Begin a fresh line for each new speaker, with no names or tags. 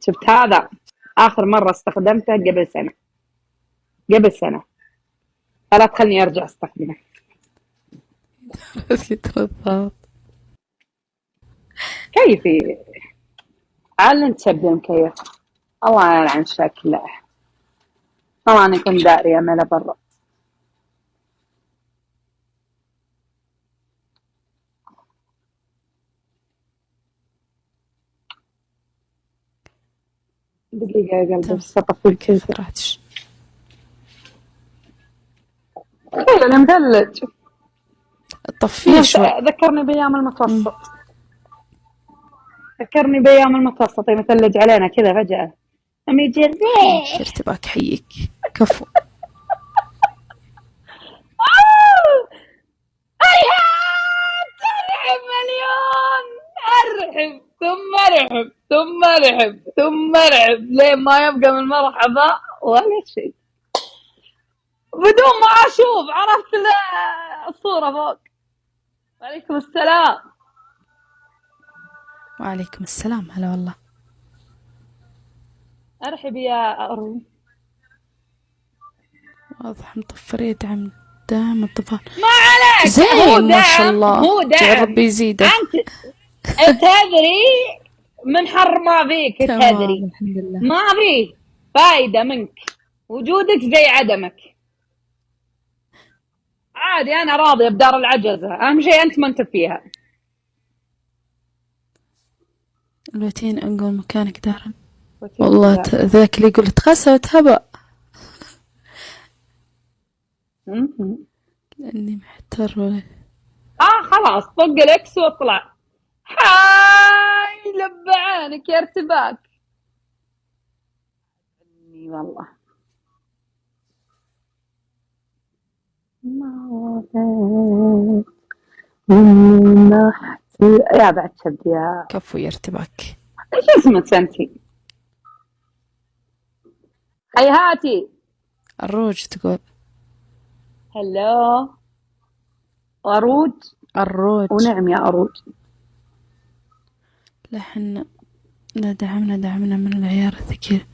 شفت هذا آخر مرة استخدمته قبل سنة فلا تخلني أرجع أستخدمه.
بالضبط.
كيفي على انت تبي مكيف. الله يلعن شكله. والله أنا كنت دارية ملا برا. دقيقة يا قلبي بس أطفي
كيف
الفلتر.
راحتش؟
تخيل أنا مثلج.
طفيه شوي.
ذكرني بأيام المتوسط. مثلج علينا كذا فجأة. أم يجي الريح.
ارتباك حيك. كفو.
أرحب مليون. أرحب ثم أرحب ثم أرحب ثم أرحب لين ما يبقى من المرحبا ولا شيء بدون ما أشوف. عرفت الصورة فوق. وعليكم السلام.
وعليكم السلام. هلا والله.
أرحب يا أرو.
واضح مطفرية دعم الطفال.
ما عليك.
زين ما شاء الله.
هو دعم.
ربي يزيده.
أنت تدري من حر ما فيك. تدري
الحمد لله.
ما فيه فايدة منك. وجودك زي عدمك. عادي أنا راضية بدار العجزة. أهم شيء أنت ما أنت فيها.
الوتين أنقل مكانك دارا. والله ذاك اللي يقول تغسلت هباء. لأني محتار ولا.
خلاص طق الإكس واطلع. هاي لبعانك يا ارتباك. والله ما يا بعد شد يا
كفو يا ارتباك.
ايش اسمك انتي؟ هيهاتي.
الروج تقول.
هلو أروج. ونعم يا أروج.
لحن لا دعمنا من العيار الثقيل.